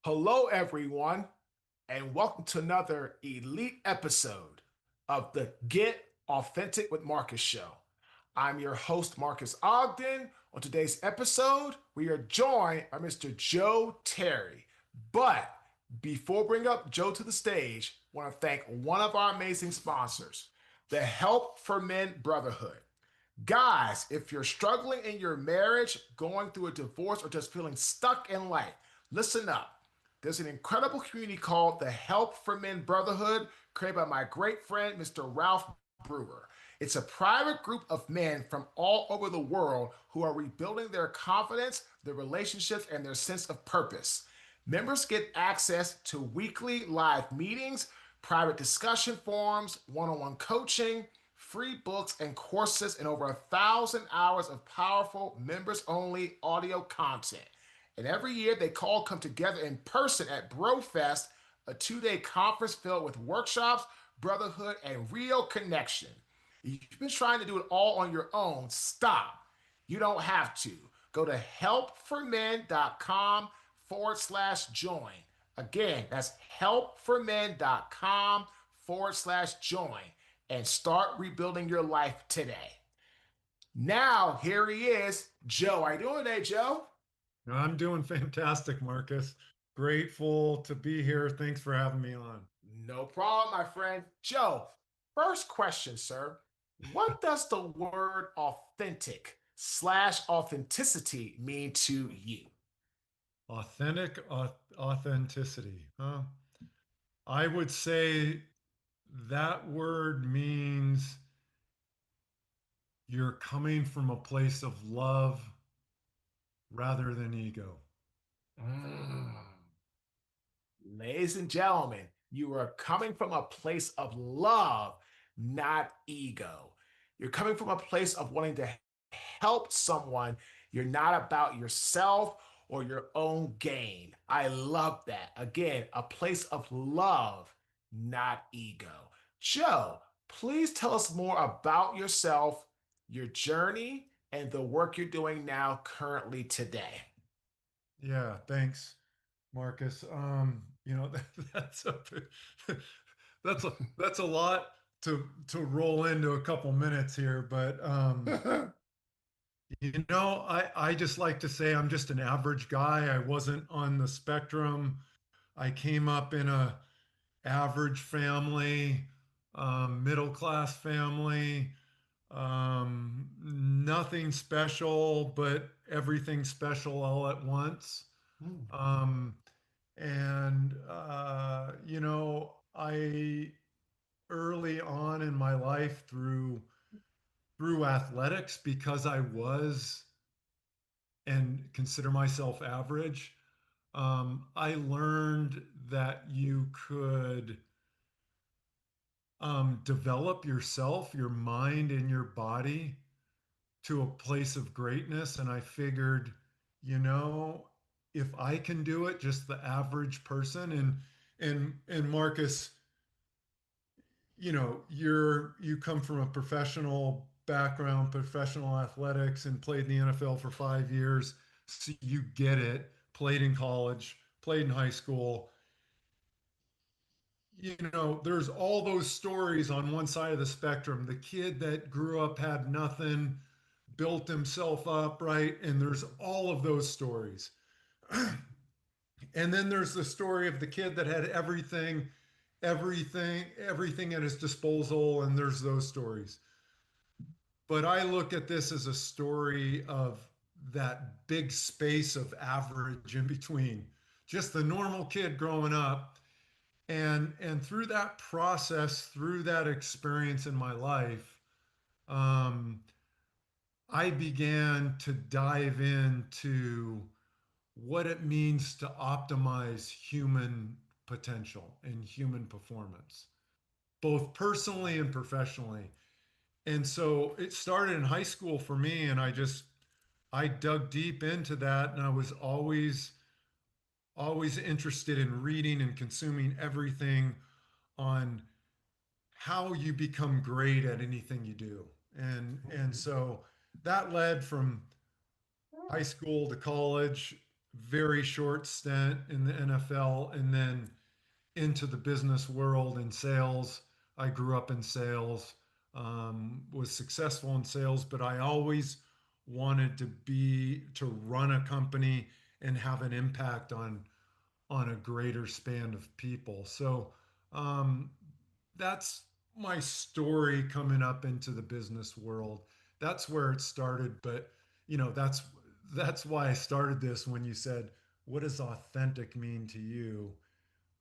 Hello, everyone, and welcome to another elite episode of the Get Authentic with Marcus show. I'm your host, Marques Ogden. On today's episode, we are joined by Mr. Joe Terry. But before bring up Joe to the stage, I want to thank one of our amazing sponsors, the Help for Men Brotherhood. Guys, if you're struggling in your marriage, going through a divorce, or just feeling stuck in life, listen up. There's an incredible community called the Help for Men Brotherhood, created by my great friend, Mr. Ralph Brewer. It's a private group of men from all over the world who are rebuilding their confidence, their relationships, and their sense of purpose. Members get access to weekly live meetings, private discussion forums, one on one coaching, free books and courses, and over 1,000 hours of powerful members only audio content. And every year they all come together in person at BroFest, a 2 day conference filled with workshops, brotherhood, and real connection. If you've been trying to do it all on your own, stop. You don't have to. Go to helpformen.com/join. Again, that's helpformen.com/join and start rebuilding your life today. Now, here he is, Joe. How you doing today, Joe? I'm doing fantastic, Marcus. Grateful to be here. Thanks for having me on. No problem, my friend. Joe, first question, sir. What does the word authentic/authenticity mean to you? Authenticity, huh? I would say that word means you're coming from a place of love rather than ego. Mm. Ladies and gentlemen, you are coming from a place of love, not ego. You're coming from a place of wanting to help someone. You're not about yourself or your own gain. I love that. Again, a place of love, not ego. Joe, please tell us more about yourself, your journey, and the work you're doing now currently today. Yeah, thanks, Marcus. That's a that's a lot to roll into a couple minutes here, but I just like to say I'm just an average guy. I wasn't on the spectrum. I came up in a average family, middle class family, nothing special, but everything special all at once. Um, I early on in my life through athletics because I was and consider myself average. I learned that you could develop yourself, your mind, and your body to a place of greatness. And I figured, you know, if I can do it, just the average person, and Marcus, you come from a professional background, professional athletics, and played in the NFL for 5 years. So you get it. Played in college, played in high school. There's all those stories on one side of the spectrum. The kid that grew up, had nothing, built himself up, right? And there's all of those stories. And then there's the story of the kid that had everything at his disposal, and there's those stories. But I look at this as a story of that big space of average in between, just the normal kid growing up. And through that process, through that experience in my life, um, I began to dive into what it means to optimize human potential and human performance, both personally and professionally. And so it started in high school for me, and I dug deep into that, and I was always interested in reading and consuming everything on how you become great at anything you do. And so that led from high school to college. very short stint in the NFL, and then into the business world and sales. I grew up in sales, was successful in sales, but I always wanted to run a company and have an impact on a greater span of people. So um, that's my story coming up into the business world. That's where it started. But that's why I started this when you said, "What does authentic mean to you?"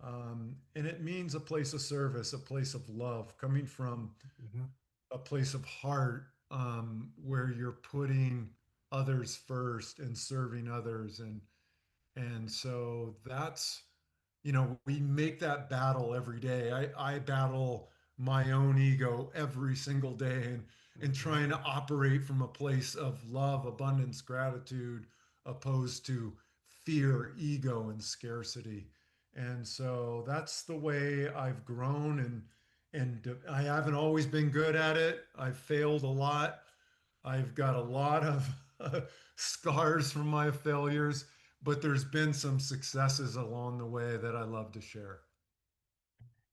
And it means a place of service, a place of love, coming from Mhm. a place of heart, where you're putting others first and serving others, and so that's, we make that battle every day. I battle my own ego every single day, and Mhm. trying to operate from a place of love, abundance, gratitude, opposed to fear, ego, and scarcity. And so that's the way I've grown, and I haven't always been good at it. I've failed a lot. I've got a lot of scars from my failures, but there's been some successes along the way that I love to share.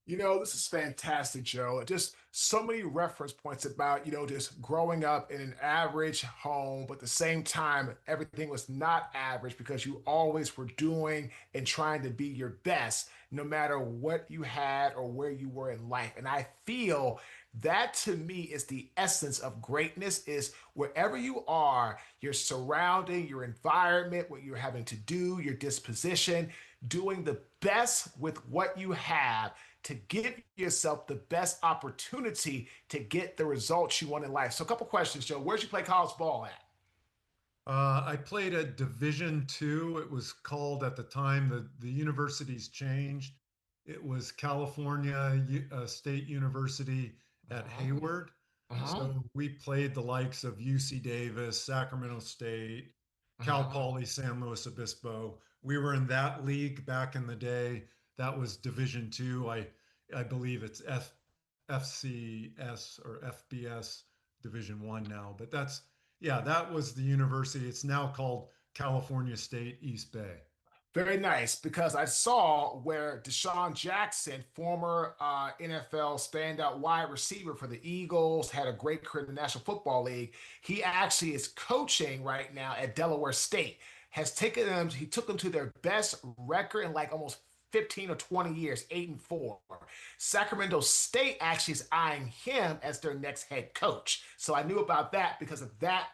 This is fantastic, Joe. Just so many reference points about, just growing up in an average home, but at the same time, everything was not average because you always were doing and trying to be your best, no matter what you had or where you were in life. And I feel that to me is the essence of greatness is wherever you are, your surrounding, your environment, what you're having to do, your disposition, doing the best with what you have to give yourself the best opportunity to get the results you want in life. So, a couple questions, Joe. Where'd you play college ball at? I played at Division II. It was called at the time, the universities changed. It was California State University at Uh-huh. Hayward. Uh-huh. So we played the likes of UC Davis, Sacramento State, Cal Uh-huh. Poly, San Luis Obispo. We were in that league back in the day. That was Division II. I believe it's FCS or FBS Division I now, but yeah, that was the university. It's now called California State East Bay. Very nice, because I saw where Deshaun Jackson, former NFL standout wide receiver for the Eagles, had a great career in the National Football League. He actually is coaching right now at Delaware State. He took them to their best record in like almost 15 or 20 years, 8-4. Sacramento State actually is eyeing him as their next head coach. So I knew about that because of that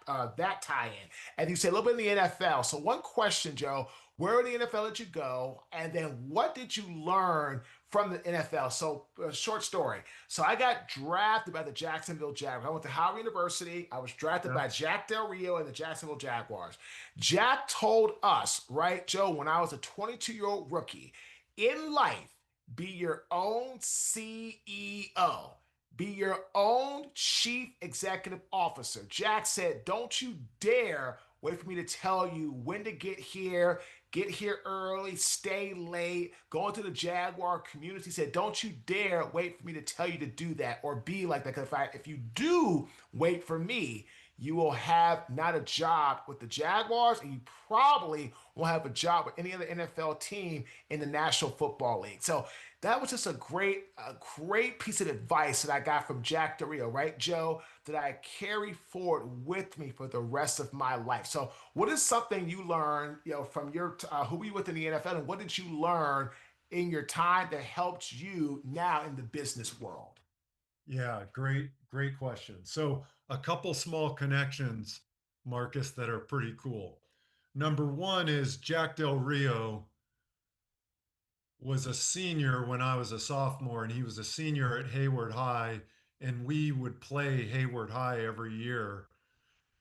tie-in. And you say a little bit in the NFL. So one question, Joe, where in the NFL did you go? And then what did you learn from the NFL? So, short story. So, I got drafted by the Jacksonville Jaguars. I went to Howard University. I was drafted Yeah. by Jack Del Rio and the Jacksonville Jaguars. Jack told us, right, Joe, when I was a 22-year-old rookie, in life, be your own CEO. Be your own chief executive officer. Jack said, don't you dare wait for me to tell you when to get here early, stay late, go into the Jaguar community. He said, don't you dare wait for me to tell you to do that or be like that. Because if you do wait for me, you will have not a job with the Jaguars, and you probably won't have a job with any other NFL team in the National Football League. So that was just a great piece of advice that I got from Jack Del Rio, right, Joe, that I carry forward with me for the rest of my life. So, what is something you learned, from your who were you with in the NFL, and what did you learn in your time that helped you now in the business world? Yeah, great question. So, a couple small connections, Marcus, that are pretty cool. Number one is Jack Del Rio was a senior when I was a sophomore, and he was a senior at Hayward High, and we would play Hayward High every year.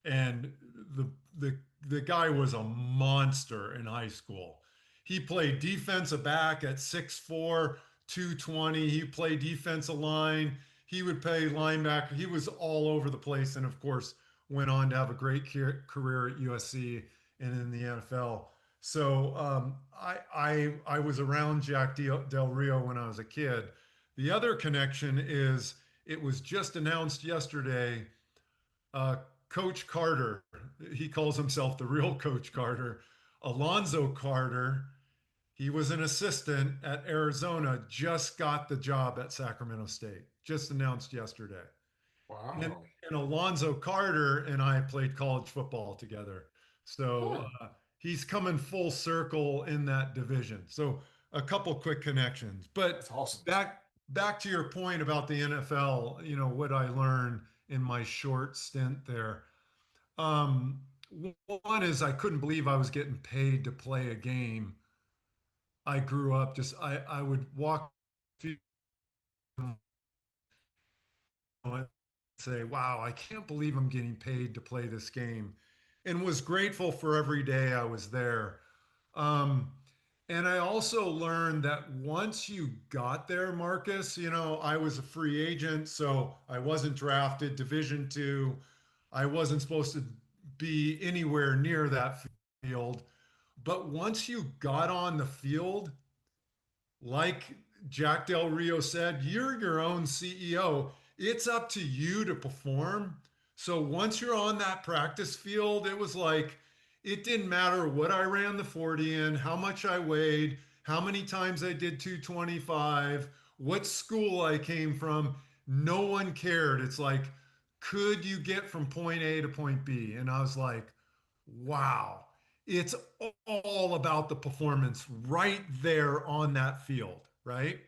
And the the the guy was a monster in high school. He played defensive back at 6'4", 220. He played defensive line. He would play linebacker. He was all over the place, and of course went on to have a great career at USC and in the NFL. So I was around Jack Del Rio when I was a kid. The other connection is it was just announced yesterday, uh, Coach Carter, he calls himself the real Coach Carter, Alonzo Carter, he was an assistant at Arizona, just got the job at Sacramento State, just announced yesterday. And, Wow. and Alonzo Carter and I played college football together. So Huh. he's coming full circle in that division. So a couple quick connections. But That's awesome. back to your point about the NFL, what I learned in my short stint there. Um, One is I couldn't believe I was getting paid to play a game. I grew up just I would walk and say, wow, I can't believe I'm getting paid to play this game, and was grateful for every day I was there. Um, and I also learned that once you got there, Marcus, I was a free agent, so I wasn't drafted Division two. I wasn't supposed to be anywhere near that field. But once you got on the field, like Jack Del Rio said, you're your own CEO. It's up to you to perform. So once you're on that practice field, it was like, it didn't matter what I ran the 40 in, how much I weighed, how many times I did 225, what school I came from. No one cared. It's like, could you get from point A to point B? And I was like, wow, it's all about the performance right there on that field, right?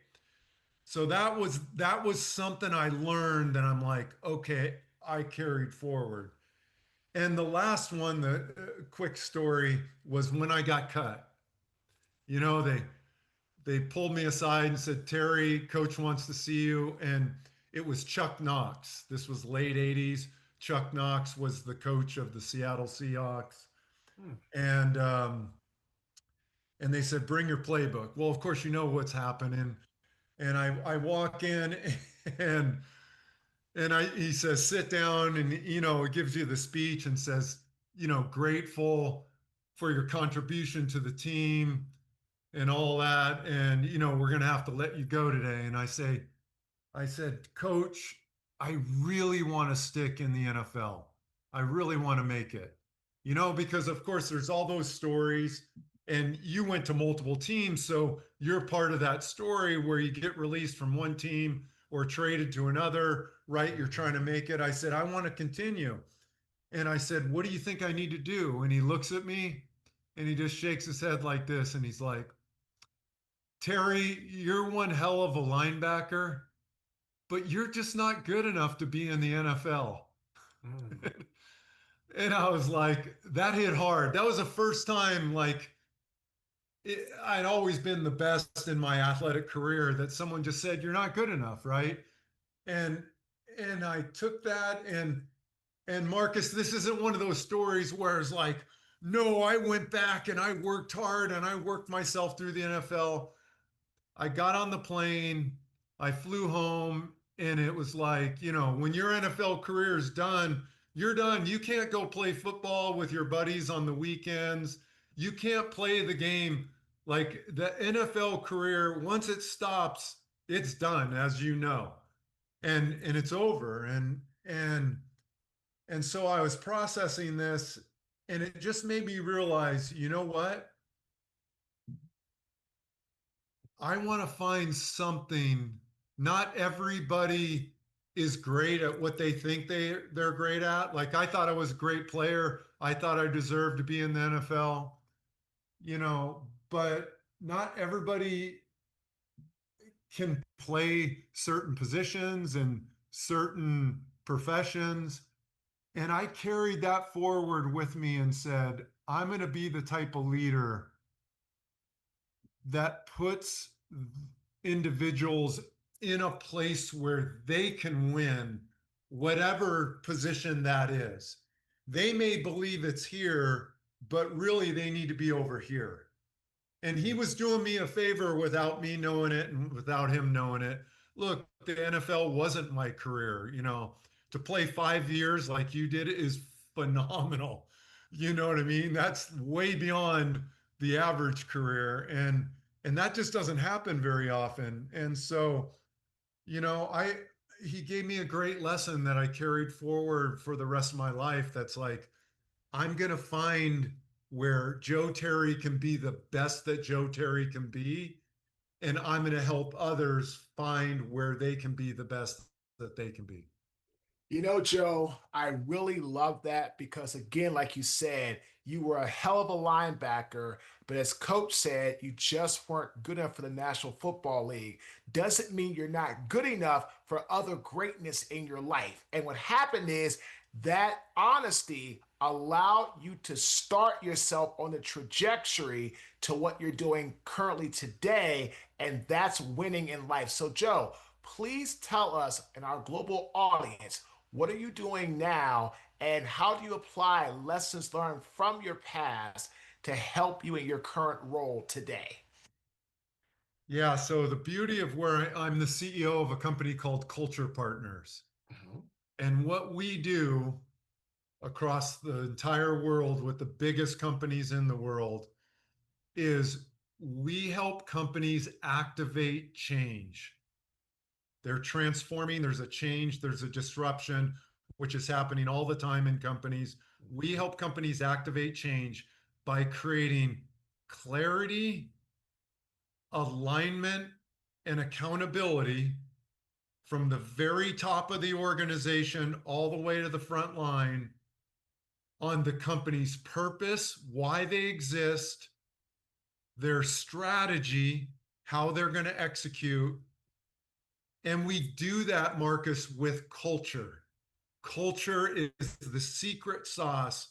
So that was something I learned that I'm like, okay, I carried forward. And the last one, the quick story, was when I got cut. You know, they pulled me aside and said, Terry, coach wants to see you. And it was Chuck Knox. This was late 80s. Chuck Knox was the coach of the Seattle Seahawks. Hmm. And they said, bring your playbook. Well, of course, you know what's happening. And I walk in and he says, sit down, and it gives you the speech and says, grateful for your contribution to the team and all that. And we're gonna have to let you go today. And I said, Coach, I really want to stick in the NFL. I really want to make it. Because of course there's all those stories, and you went to multiple teams, so you're part of that story where you get released from one team or traded to another, right? You're trying to make it. I said, I want to continue. And I said, what do you think I need to do? And he looks at me and he just shakes his head like this, and he's like, Terry, you're one hell of a linebacker, but you're just not good enough to be in the NFL. Hmm. And I was like, that hit hard. That was the first time, like, I'd always been the best in my athletic career, that someone just said, you're not good enough, right? And I took that, and Marcus, this isn't one of those stories where it's like, no, I went back and I worked hard and I worked myself through the NFL. I got on the plane, I flew home, and it was like, when your NFL career is done, you're done. You can't go play football with your buddies on the weekends. You can't play the game. Like, the NFL career, once it stops, it's done, as you know. And it's over. And so I was processing this, and it just made me realize, you know what? I want to find something. Not everybody is great at what they think they're great at. Like, I thought I was a great player. I thought I deserved to be in the NFL, but not everybody can play certain positions and certain professions. And I carried that forward with me and said, I'm going to be the type of leader that puts individuals in a place where they can win, whatever position that is. They may believe it's here, but really they need to be over here. And he was doing me a favor without me knowing it and without him knowing it. Look, the NFL wasn't my career. To play 5 years like you did is phenomenal. You know what I mean? That's way beyond the average career. And that just doesn't happen very often. And so, I he gave me a great lesson that I carried forward for the rest of my life. That's like, I'm going to find where Joe Terry can be the best that Joe Terry can be, and I'm going to help others find where they can be the best that they can be. You know, Joe, I really love that because, again, like you said, you were a hell of a linebacker, but as coach said, you just weren't good enough for the National Football League. Doesn't mean you're not good enough for other greatness in your life. And what happened is that honesty allowed you to start yourself on the trajectory to what you're doing currently today, and that's winning in life. So, Joe, please tell us and our global audience, what are you doing now, and how do you apply lessons learned from your past to help you in your current role today? Yeah, so the beauty of where I'm the CEO of a company called Culture Partners. Mhm. And what we do across the entire world with the biggest companies in the world is we help companies activate change. They're transforming, there's a change, there's a disruption, which is happening all the time in companies. We help companies activate change by creating clarity, alignment, and accountability from the very top of the organization all the way to the front line on the company's purpose, why they exist, their strategy, how they're going to execute. And we do that, Marcus, with culture. Culture is the secret sauce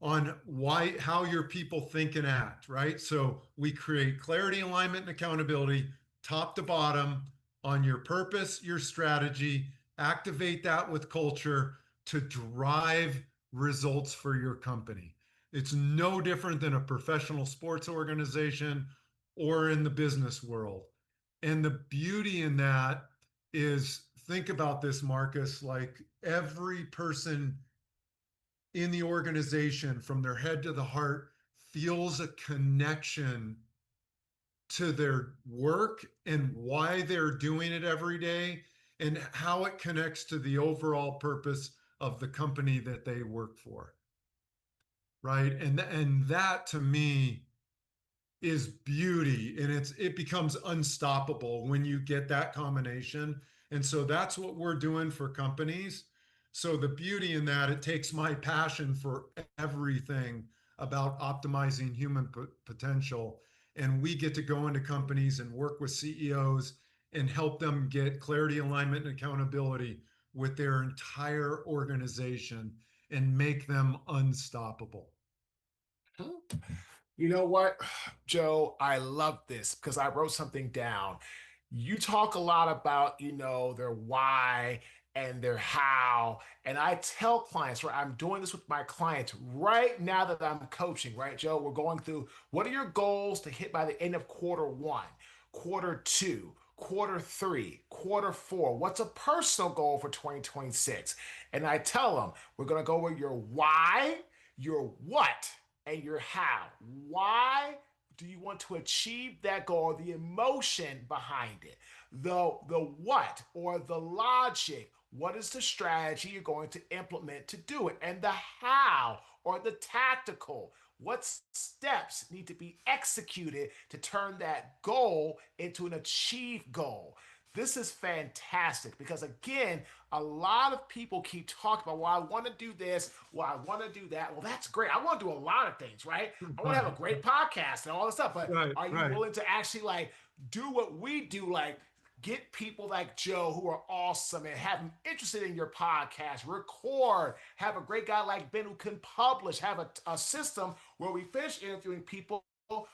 on why, how your people think and act, right? So we create clarity, alignment, and accountability, top to bottom, on your purpose, your strategy, activate that with culture to drive results for your company. It's no different than a professional sports organization or in the business world. And the beauty in that is, think about this, Marcus, like every person in the organization from their head to the heart feels a connection to their work and why they're doing it every day and how it connects to the overall purpose of the company that they work for, right? And that to me is beauty, and it becomes unstoppable when you get that combination. And so that's what we're doing for companies. So the beauty in that, it takes my passion for everything about optimizing human potential, and we get to go into companies and work with CEOs and help them get clarity, alignment, and accountability with their entire organization and make them unstoppable. You know what, Joe? I love this because I wrote something down. You talk a lot about, their why and their how. And I tell clients, right? I'm doing this with my clients right now that I'm coaching, right, Joe? We're going through what are your goals to hit by the end of quarter one, quarter two, quarter three, quarter four? What's a personal goal for 2026? And I tell them, we're going to go with your why, your what, and your how. Why do you want to achieve that goal? The emotion behind it, the what or the logic. What is the strategy you're going to implement to do it? And the how or the tactical. What steps need to be executed to turn that goal into an achieved goal? This is fantastic because, again, a lot of people keep talking about, well, I want to do this, well, I want to do that. Well, that's great. I want to do a lot of things, right? I want to have a great podcast and all this stuff, but Right, are you right. willing to actually like do what we do, like get people like Joe who are awesome and have them interested in your podcast, record, have a great guy like Ben who can publish, have a system where we finish interviewing people,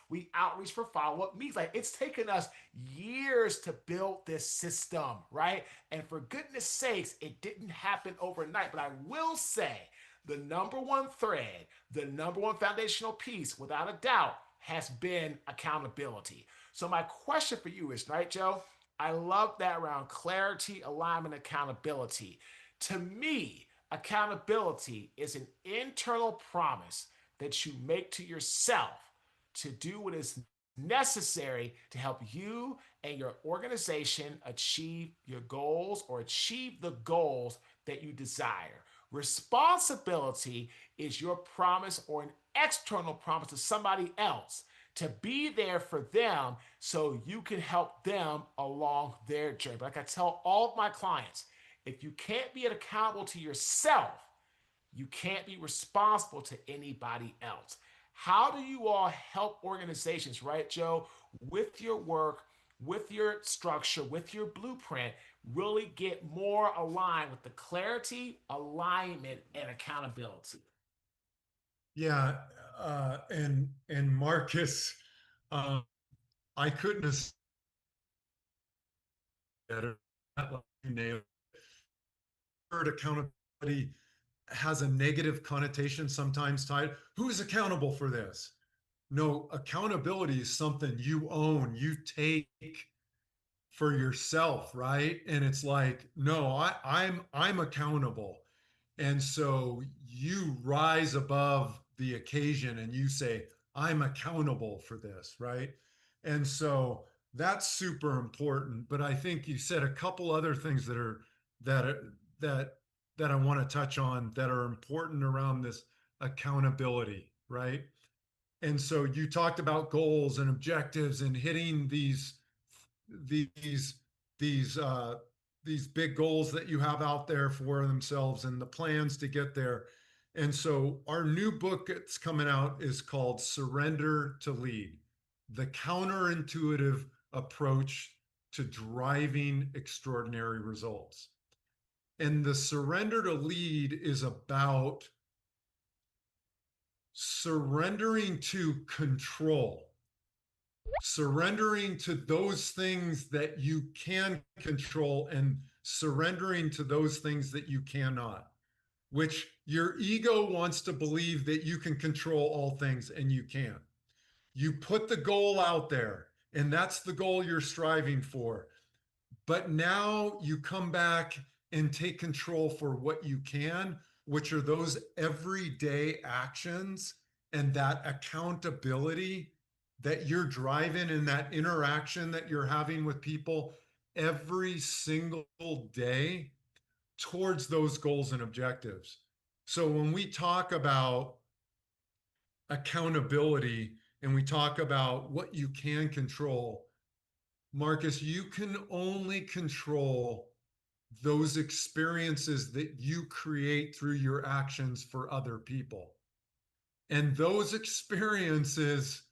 we outreach for follow-up meetings. Like it's taken us years to build this system, right? And for goodness sakes, it didn't happen overnight. But I will say the number one thread, the number one foundational piece, without a doubt, has been accountability. So my question for you is, right, Joe? I love that around clarity, alignment, accountability. To me, accountability is an internal promise that you make to yourself to do what is necessary to help you and your organization achieve your goals or achieve the goals that you desire. Responsibility is your promise or an external promise to somebody else to be there for them so you can help them along their journey. But like I tell all of my clients, if you can't be accountable to yourself, you can't be responsible to anybody else. How do you all help organizations, right, Joe, with your work, with your structure, with your blueprint, really get more aligned with the clarity, alignment, and accountability? Yeah, and Marcus, um, I couldn't have said it better. You nailed it. Word accountability has a negative connotation sometimes tied. Who is accountable for this? No, accountability is something you own, you take for yourself, right? And it's like, no, I'm accountable. And so you rise above the occasion and you say, I'm accountable for this, right? And so that's super important. But I think you said a couple other things that are, that that I want to touch on that are important around this accountability, right? And so you talked about goals and objectives and hitting these these these big goals that you have out there for themselves and the plans to get there. And so our new book that's coming out is called Surrender to Lead: The Counterintuitive Approach to Driving Extraordinary Results. And the surrender to lead is about surrendering to control, surrendering to those things that you can control and surrendering to those things that you cannot, which your ego wants to believe that you can control all things and you can't. You put the goal out there and that's the goal you're striving for. But now you come back and take control for what you can, which are those everyday actions and that accountability that you're driving and that interaction that you're having with people every single day towards those goals and objectives. So when we talk about accountability and we talk about what you can control, Marcus, you can only control those experiences that you create through your actions for other people. And those experiences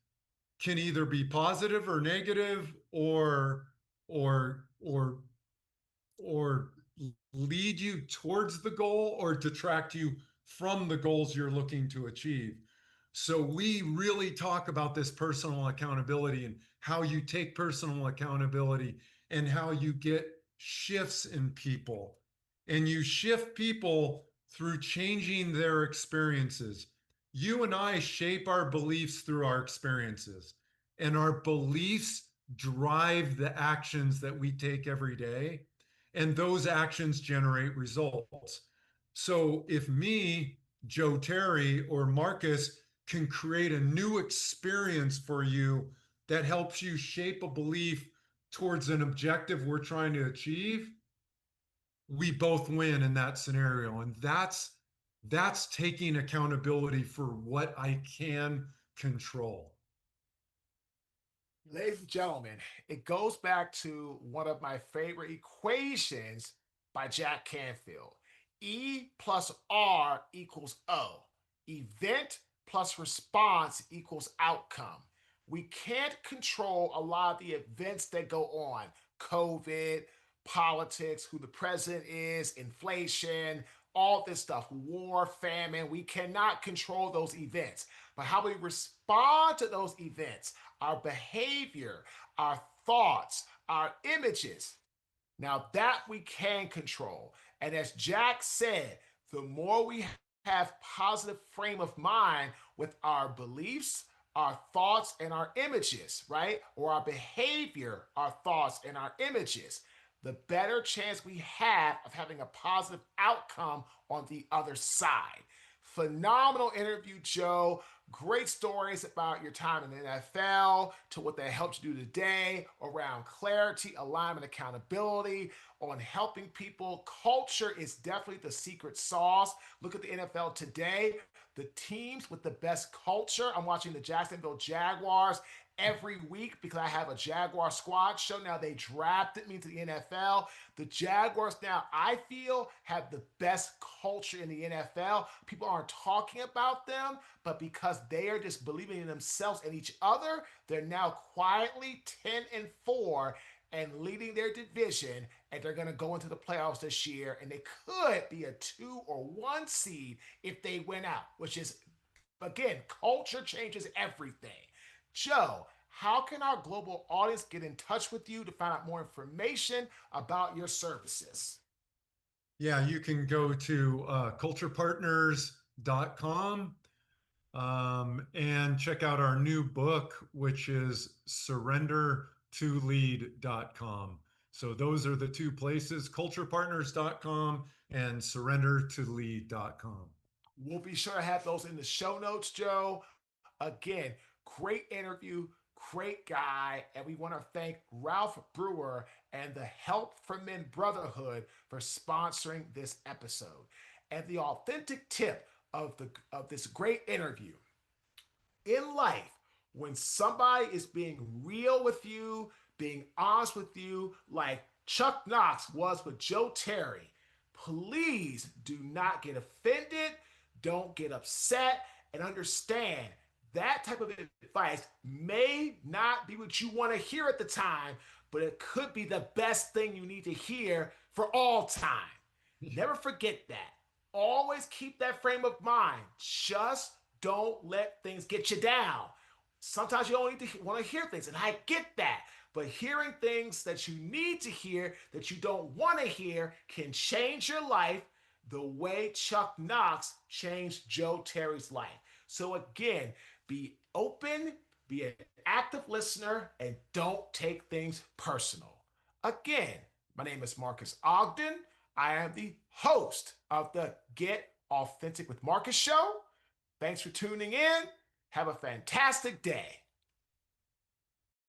can either be positive or negative or or lead you towards the goal or detract you from the goals you're looking to achieve. So we really talk about this personal accountability and how you take personal accountability and how you get shifts in people. And you shift people through changing their experiences. You and I shape our beliefs through our experiences, and our beliefs drive the actions that we take every day, and those actions generate results. So if me, Joe Terry, or Marcus can create a new experience for you that helps you shape a belief towards an objective we're trying to achieve, we both win in that scenario. And that's taking accountability for what I can control. Ladies and gentlemen, it goes back to one of my favorite equations by Jack Canfield. E plus R equals O. Event plus response equals outcome. We can't control a lot of the events that go on: COVID, politics, who the president is, inflation, all this stuff, war, famine. We cannot control those events. But how we respond to those events, our behavior, our thoughts, our images, now that we can control. And as Jack said, the more we have positive frame of mind with our beliefs, our thoughts, and our images, right? Or our behavior, our thoughts, and our images, the better chance we have of having a positive outcome on the other side. Phenomenal interview, Joe. Great stories about your time in the NFL to what they helped you do today around clarity, alignment, accountability, on helping people. Culture is definitely the secret sauce. Look at the NFL today. The teams with the best culture. I'm watching the Jacksonville Jaguars every week because I have a Jaguar squad show. Now they drafted me to the NFL. The Jaguars now, I feel, have the best culture in the NFL. People aren't talking about them, but because they are just believing in themselves and each other, they're now quietly 10-4 and leading their division, and they're going to go into the playoffs this year, and they could be a 2 or 1 seed if they win out, which is, again, culture changes everything. Joe, how can our global audience get in touch with you to find out more information about your services? Yeah, you can go to culturepartners.com and check out our new book, which is surrendertolead.com. So those are the two places, culturepartners.com and surrendertolead.com. We'll be sure to have those in the show notes, Joe. Again, great interview, great guy, and we want to thank Ralph Brewer and the Help for Men Brotherhood for sponsoring this episode. And the authentic tip of this great interview: in life, when somebody is being real with you, being honest with you, like Chuck Knox was with Joe Terry, please do not get offended, don't get upset, and understand that type of advice may not be what you want to hear at the time, but it could be the best thing you need to hear for all time. Never forget that. Always keep that frame of mind. Just don't let things get you down. Sometimes you don't need to want to hear things, and I get that. But hearing things that you need to hear that you don't want to hear can change your life the way Chuck Knox changed Joe Terry's life. So again, be open, be an active listener, and don't take things personal. Again, my name is Marques Ogden. I am the host of the Get Authentic with Marques show. Thanks for tuning in. Have a fantastic day.